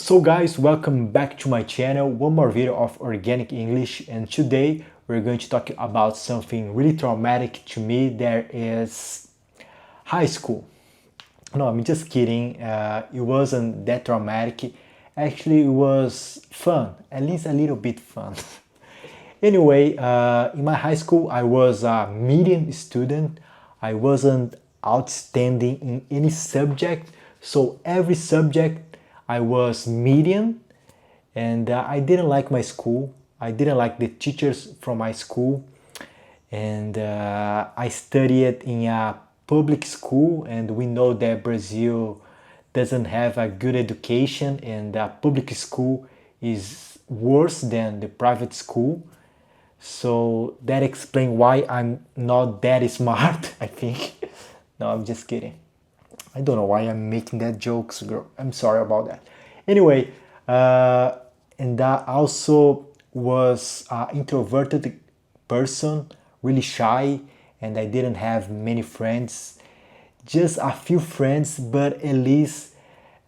So guys, welcome back to my channel. One more video of organic English, and today we're going to talk about something really traumatic to me. That is high school. No, I'm just kidding. It wasn't that traumatic. Actually, it was fun, at least a little bit fun. Anyway, in my high school, I was a medium student. I wasn't outstanding in any subject, so every subject I was medium, and I didn't like my school. I didn't like the teachers from my school, and I studied in a public school, and we know that Brazil doesn't have a good education, and public school is worse than the private school. So that explains why I'm not that smart, I think. No, I'm just kidding. I don't know why I'm making that jokes, girl. I'm sorry about that. Anyway, and I also was an introverted person, really shy, and I didn't have many friends. Just a few friends, but at least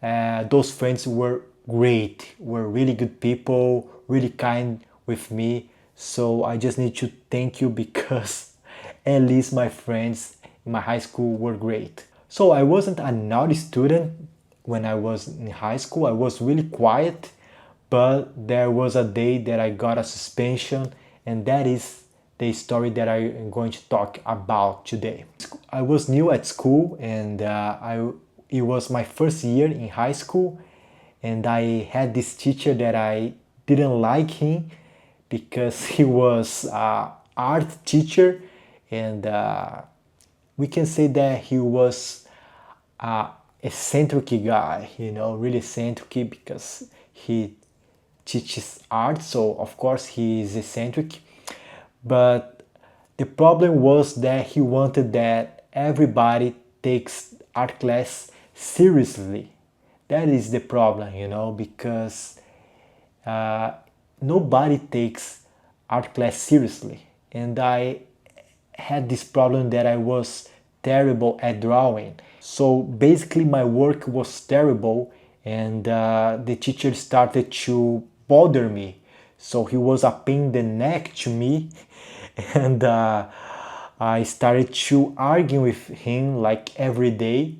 those friends were great, were really good people, really kind with me. So I just need to thank you because at least my friends in my high school were great. So I wasn't a naughty student when I was in high school. I was really quiet, but there was a day that I got a suspension, and that is the story that I am going to talk about today. I was new at school, and it was my first year in high school, and I had this teacher that I didn't like him because he was an art teacher, and we can say that he was a eccentric guy, really eccentric because he teaches art, so of course he is eccentric. But the problem was that he wanted that everybody takes art class seriously. That is the problem, because uh, nobody takes art class seriously. And I had this problem that I was terrible at drawing. So basically, my work was terrible, and the teacher started to bother me. So he was a pain in the neck to me, and I started to argue with him like every day.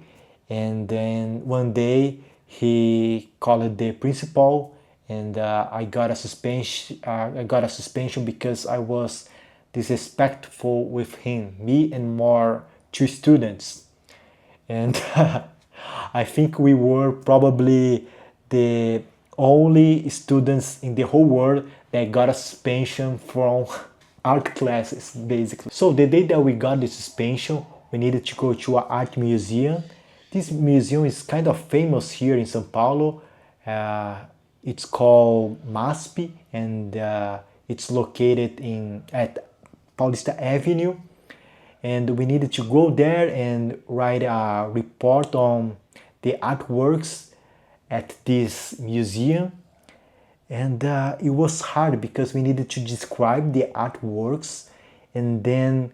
And then one day he called the principal, and I got a suspension. I got a suspension because I was disrespectful with him, me and more two students, and I think we were probably the only students in the whole world that got a suspension from art classes, basically. So the day that we got the suspension, we needed to go to an art museum. This museum is kind of famous here in São Paulo. It's called MASP, and it's located at Paulista Avenue, and we needed to go there and write a report on the artworks at this museum. And it was hard because we needed to describe the artworks and then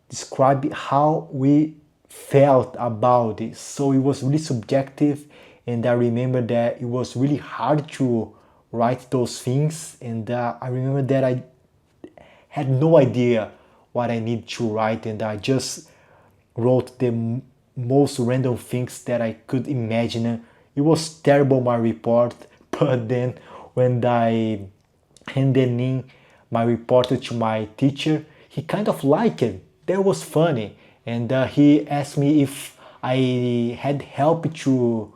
describe how we felt about this. So it was really subjective, and I remember that it was really hard to write those things. And I remember that I had no idea what I need to write, and I just wrote the most random things that I could imagine. It was terrible, my report, but then when I handed in my report to my teacher, he kind of liked it. That was funny, and he asked me if I had help to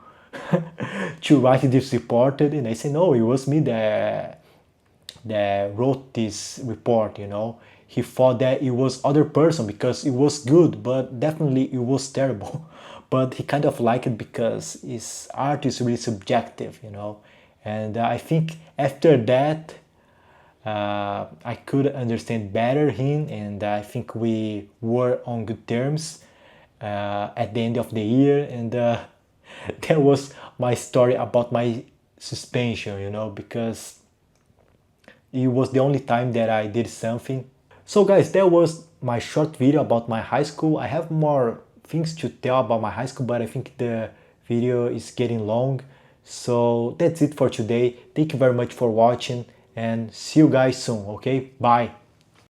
to write this report, and I said no, it was me that wrote this report. He thought that it was other person because it was good, but definitely it was terrible. But he kind of liked it because his art is really subjective. And I think after that I could understand better him, and I think we were on good terms at the end of the year. And that was my story about my suspension, because it was the only time that I did something. So guys, that was my short video about my high school. I have more things to tell about my high school, but I think the video is getting long. So that's it for today. Thank you very much for watching and see you guys soon. Okay, bye.